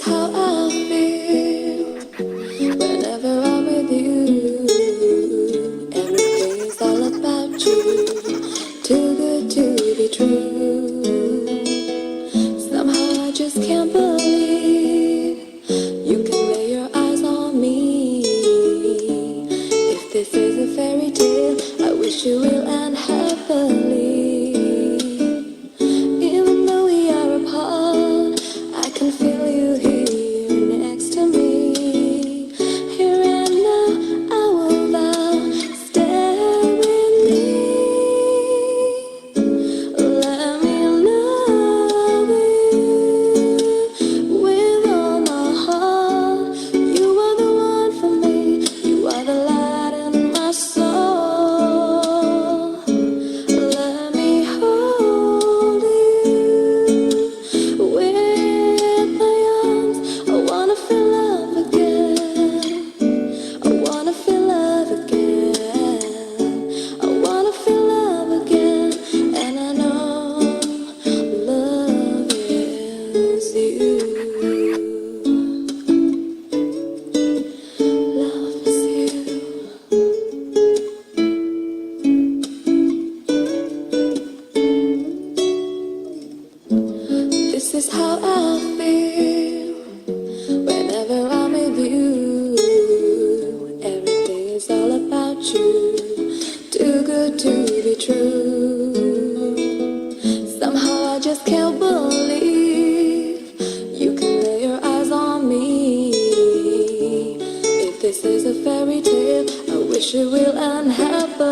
how I feel whenever I'm with you. Everything is all about you, too good to be true. Somehow I just can't believe you can lay your eyes on me. If this is a fairy tale, I wish you will end happily. Even though we are apart, I can feel you here next to me. Here and now, I will vow, stay with me. Let me love you with all my heart. You are the one for me. You are the light in my soul. Let me hold you with my arms. I wanna feel love again. I wanna feel love again. I wanna feel love again. And I know love is you. Love is you. This is how I feel whenever I'm with you. Everything is all about you, too good to be true. Somehow I just can't believe you can lay your eyes on me. If this is a fairy tale, I wish it will end happily.